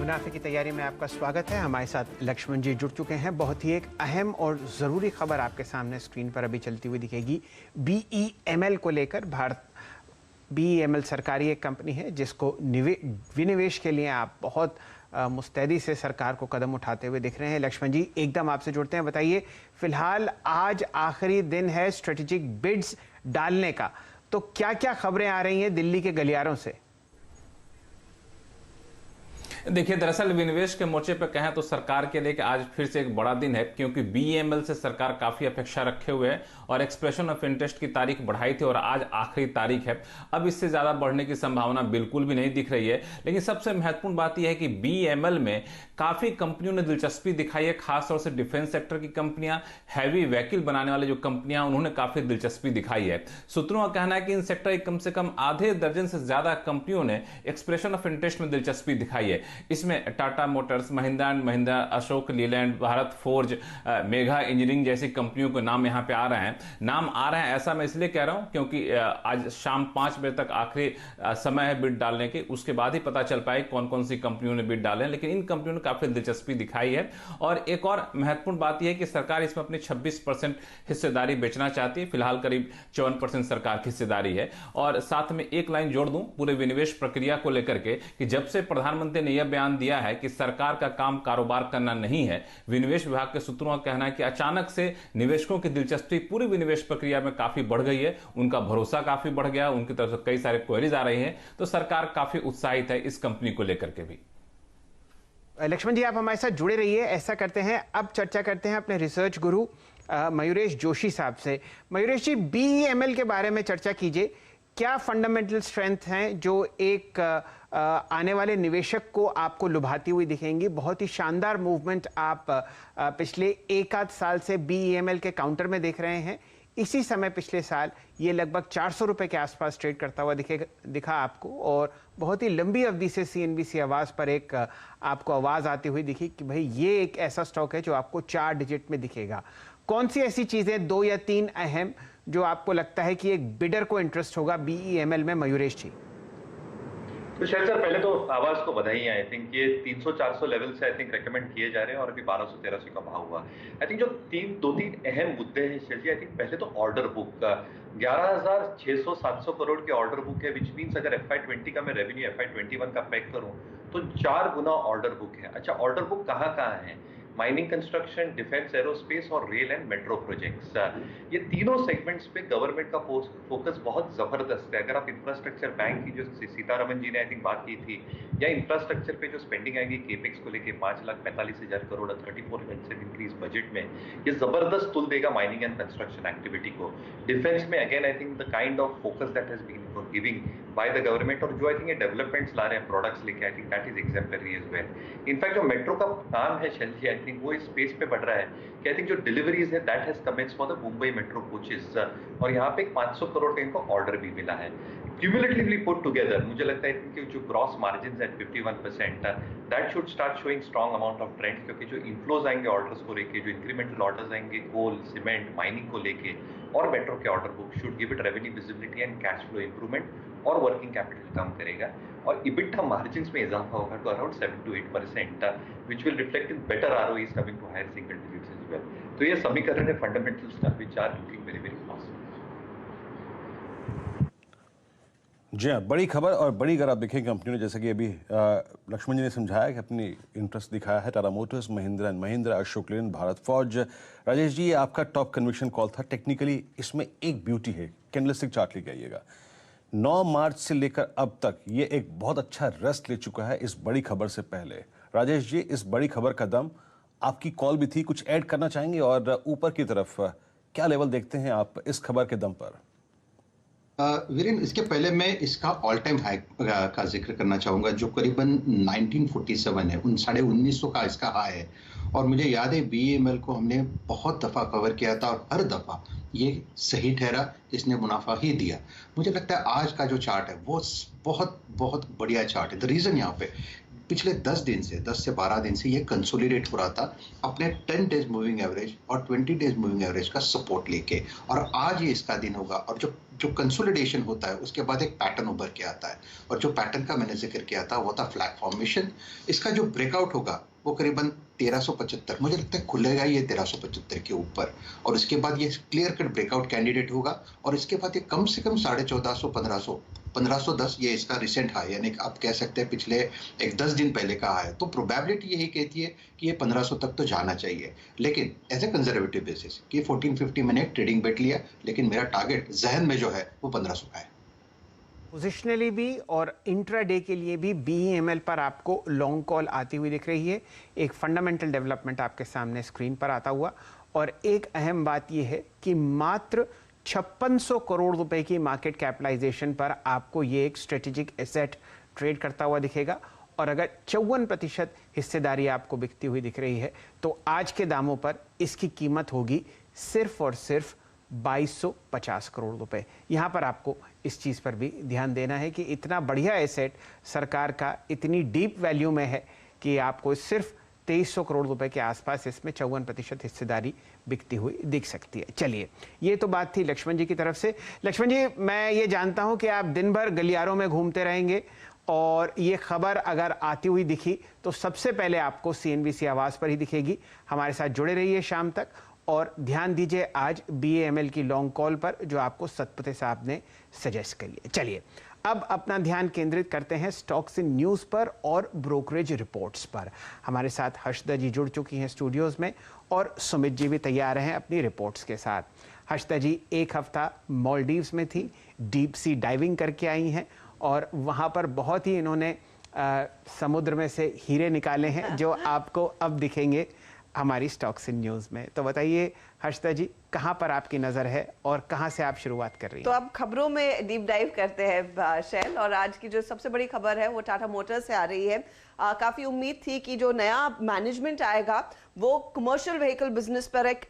मुनाफे की तैयारी में आपका स्वागत है। हमारे साथ लक्ष्मण जी जुड़ चुके हैं। बहुत ही एक अहम और ज़रूरी खबर आपके सामने स्क्रीन पर अभी चलती हुई दिखेगी। BEML को लेकर BEML सरकारी एक कंपनी है जिसको विनिवेश के लिए आप बहुत मुस्तैदी से सरकार को कदम उठाते हुए दिख रहे हैं। लक्ष्मण जी एकदम आपसे जुड़ते हैं, बताइए फिलहाल आज आखिरी दिन है स्ट्रेटेजिक बिड्स डालने का, तो क्या क्या खबरें आ रही हैं दिल्ली के गलियारों से? देखिए, दरअसल विनिवेश के मोर्चे पर कहें तो सरकार के लिए कि आज फिर से एक बड़ा दिन है, क्योंकि BEML से सरकार काफी अपेक्षा रखे हुए है और एक्सप्रेशन ऑफ इंटरेस्ट की तारीख बढ़ाई थी और आज आखिरी तारीख है। अब इससे ज्यादा बढ़ने की संभावना बिल्कुल भी नहीं दिख रही है। लेकिन सबसे महत्वपूर्ण बात यह है कि BEML में काफी कंपनियों ने दिलचस्पी दिखाई है, खासतौर से डिफेंस सेक्टर की कंपनियां, हैवी व्हीकल बनाने वाले जो कंपनियां, उन्होंने काफी दिलचस्पी दिखाई है। सूत्रों का कहना है कि इन सेक्टर की कम से कम आधे दर्जन से ज्यादा कंपनियों ने एक्सप्रेशन ऑफ इंटरेस्ट में दिलचस्पी दिखाई है। इसमें Tata Motors, Mahindra and Mahindra, Ashok Leyland, Bharat forge, Megha engineering जैसी कंपनियों के नाम यहां पे आ रहे हैं। नाम आ रहे हैं ऐसा मैं इसलिए कह रहा हूं क्योंकि आज शाम 5 बजे तक आखिरी समय है बिड डालने की, उसके बाद ही पता चल पाए कौन कौन सी कंपनियों ने बिड डाले हैं। लेकिन इन कंपनियों ने काफी दिलचस्पी दिखाई है। और एक और महत्वपूर्ण बात यह है कि सरकार इसमें अपनी 26% हिस्सेदारी बेचना चाहती है। फिलहाल करीब 54% सरकार की हिस्सेदारी है। और साथ में एक लाइन जोड़ दूं पूरे विनिवेश प्रक्रिया को लेकर के कि जब से प्रधानमंत्री ने यह बयान दिया है कि सरकार का काम कारोबार करना नहीं है, विनिवेश विभाग के सूत्रों का कहना है कि अचानक से निवेशकों की दिलचस्पी पूरी विनिवेश प्रक्रिया में काफी बढ़ गई है, उनका भरोसा काफी बढ़ गया, उनकी तरफ से कई सारे क्वेरीज आ रही हैं, तो सरकार काफी उत्साहित है इस कंपनी को लेकर के भी। लक्ष्मण जी आप हमारे साथ जुड़े रहिए। ऐसा करते हैं, अब चर्चा करते हैं अपने रिसर्च गुरु मयूरेश जोशी साहब से। मयूरेश जी, BEML के बारे में चर्चा कीजिए। क्या फंडामेंटल स्ट्रेंथ हैं जो एक आने वाले निवेशक को आपको लुभाती हुई दिखेंगी? बहुत ही शानदार मूवमेंट आप पिछले एक आध साल से BEML के काउंटर में देख रहे हैं। इसी समय पिछले साल ये लगभग 400 रुपए के आसपास ट्रेड करता हुआ दिखा आपको, और बहुत ही लंबी अवधि से CNBC आवाज़ पर एक आपको आवाज़ आती हुई दिखी कि भाई ये एक ऐसा स्टॉक है जो आपको 4 डिजिट में दिखेगा। कौन सी ऐसी चीज़ें 2 या 3 अहम जो आपको लगता है कि एक बिडर को इंटरेस्ट होगा BEML में? मयूरेश जी। तो शायद सर पहले तो आवाज को बधाई। आई थिंक ये 300-400 लेवल से आई थिंक रेकमेंड किए जा रहे हैं और अभी 1200-1300 का भाव हुआ। आई थिंक जो 2-3 अहम मुद्दे हैं शैल जी, आई थिंक पहले तो ऑर्डर बुक का 11,600-700 करोड़ के ऑर्डर बुक है, विच मीन्स अगर FY20 का मैं रेवेन्यू FY21 का पैक करूं तो 4 गुना ऑर्डर बुक है। अच्छा, ऑर्डर बुक कहाँ कहाँ है? माइनिंग, कंस्ट्रक्शन, डिफेंस, एरोस्पेस और रेल एंड मेट्रो प्रोजेक्ट्स, ये तीनों सेगमेंट्स पे गवर्नमेंट का फोकस बहुत जबरदस्त है। अगर आप इंफ्रास्ट्रक्चर बैंक की जो सीतारमन जी ने आई थिंक बात की थी, या इंफ्रास्ट्रक्चर पे जो स्पेंडिंग आएगी केपेक्स को लेके 5,45,000 करोड़ 34% इंक्रीज बजट में, ये जबरदस्त तुल देगा माइनिंग एंड कंस्ट्रक्शन एक्टिविटी को। डिफेंस में again I think the kind of focus that has been giving by the government, और जो आई थिंक ये डेवलपमेंट्स ला रहे हैं प्रोडक्ट्स लेके, I think that is exemplary as well. In fact जो metro का काम है शैल जी, आई थिंक वो इस स्पेस पे बढ़ रहा है कि आई थिंक जो डिलीवरीज है that has commence for the Mumbai metro coaches, और यहाँ पे 500 करोड़ का इनको ऑर्डर भी मिला है। क्यूमुलेटिवली पुट टुगेदर मुझे लगता है कि जो gross margin at 51%, that should start showing strong amount of trend, क्योंकि जो इन्फ्लोज आएंगे ऑर्डर्स को लेके, जो इंक्रीमेंटल ऑर्डर्स आएंगे कोल, सीमेंट, माइनिंग को लेके और मेट्रो के order book should give it revenue visibility and cash flow improvement, और वर्किंग कैपिटल कम करेगा और EBITDA मार्जिन्स में इजाफा होगा to around 7 to 8%, which will reflect in better ROEs coming to higher single digits as well. तो ये समीकरण है फंडामेंटल्स का, which are looking very very positive. जी हाँ, बड़ी खबर और बड़ी अगर आप देखें कंपनी ने, जैसे कि अभी लक्ष्मण जी ने समझाया कि अपनी इंटरेस्ट दिखाया है Tata Motors, Mahindra and Mahindra, Ashok Leyland, Bharat Forge. Rajesh ji, ये आपका टॉप कन्विक्शन कॉल था। टेक्निकली इसमें एक ब्यूटी है, कैंडलस्टिक चार्ट लेके आइएगा। 9 मार्च से लेकर अब तक ये एक बहुत अच्छा रेस्ट ले चुका है इस बड़ी खबर से पहले। राजेश जी, इस बड़ी खबर का दम आपकी कॉल भी थी, कुछ ऐड करना चाहेंगे? और ऊपर की तरफ क्या लेवल देखते हैं आप इस खबर के दम पर? वीरेन, इसके पहले मैं इसका ऑल टाइम हाई का जिक्र करना चाहूँगा, जो करीबन 1947 है, 1950 का इसका हाई है। और मुझे याद है BEML को हमने बहुत दफ़ा कवर किया था और हर दफ़ा ये सही ठहरा, इसने मुनाफा ही दिया। मुझे लगता है आज का जो चार्ट है वो बहुत बहुत बढ़िया चार्ट है। द रीज़न यहाँ पे पिछले 10 दिन से 10 से 12 दिन से ये कंसोलिडेट हो रहा था अपने 10 डेज मूविंग एवरेज और 20 डेज मूविंग एवरेज का सपोर्ट लेके, और आज ये इसका दिन होगा। और जो कंसोलिडेशन होता है उसके बाद एक पैटर्न उभर के आता है, और जो पैटर्न का मैंने जिक्र किया था वो था फ्लैग फॉर्मेशन। इसका जो ब्रेकआउट होगा वो करीबन 1375, मुझे लगता है खुलेगा ये 1375 के ऊपर, और उसके बाद ये क्लियर कट ब्रेकआउट कैंडिडेट होगा, और इसके बाद ये कम से कम 1450 1510 ये इसका रिसेंट हाई, यानी आप कह सकते हैं पिछले एक 10 दिन पहले का हाई है। तो प्रोबेबिलिटी यही कहती है कि ये 1500 तक तो जाना चाहिए, लेकिन एज ए कंजर्वेटिव बेसिस कि 1450 मैंने एक ट्रेडिंग बेट लिया, लेकिन मेरा टारगेट जहन में जो है वो 1500 का है। पोजिशनली भी और इंट्राडे के लिए भी BEML पर आपको लॉन्ग कॉल आती हुई दिख रही है। एक फंडामेंटल डेवलपमेंट आपके सामने स्क्रीन पर आता हुआ, और एक अहम बात यह है कि मात्र 5600 करोड़ रुपए की मार्केट कैपिटलाइजेशन पर आपको ये एक स्ट्रेटेजिक एसेट ट्रेड करता हुआ दिखेगा। और अगर 54% हिस्सेदारी आपको बिकती हुई दिख रही है तो आज के दामों पर इसकी कीमत होगी सिर्फ और सिर्फ 2250 करोड़ रुपए। यहाँ पर आपको इस चीज़ पर भी ध्यान देना है कि इतना बढ़िया एसेट सरकार का इतनी डीप वैल्यू में है कि आपको सिर्फ 2300 करोड़ रुपए के आसपास इसमें 54% हिस्सेदारी बिकती हुई दिख सकती है। चलिए, ये तो बात थी लक्ष्मण जी की तरफ से। लक्ष्मण जी, मैं ये जानता हूं कि आप दिन भर गलियारों में घूमते रहेंगे, और ये खबर अगर आती हुई दिखी तो सबसे पहले आपको CNBC आवाज़ पर ही दिखेगी। हमारे साथ जुड़े रहिए शाम तक, और ध्यान दीजिए आज BEML की लॉन्ग कॉल पर जो आपको सतपथे साहब ने सजेस्ट करी है। चलिए, अब अपना ध्यान केंद्रित करते हैं स्टॉक्स इन न्यूज़ पर और ब्रोकरेज रिपोर्ट्स पर। हमारे साथ हर्षदा जी जुड़ चुकी हैं स्टूडियोज़ में, और सुमित जी भी तैयार हैं अपनी रिपोर्ट्स के साथ। हर्षदा जी एक हफ्ता मालदीव्स में थी, डीप सी डाइविंग करके आई हैं, और वहाँ पर बहुत ही इन्होंने समुद्र में से हीरे निकाले हैं जो आपको अब दिखेंगे हमारी स्टॉक्स इन न्यूज़ में। तो बताइए हर्षदा जी, कहाँ पर आपकी नज़र है और कहाँ से आप शुरुआत कर रही हैं? तो अब खबरों में डीप डाइव करते हैं शैल, और आज की जो सबसे बड़ी खबर है वो टाटा मोटर्स से आ रही है। काफी उम्मीद थी कि जो नया मैनेजमेंट आएगा वो कमर्शियल व्हीकल बिजनेस पर एक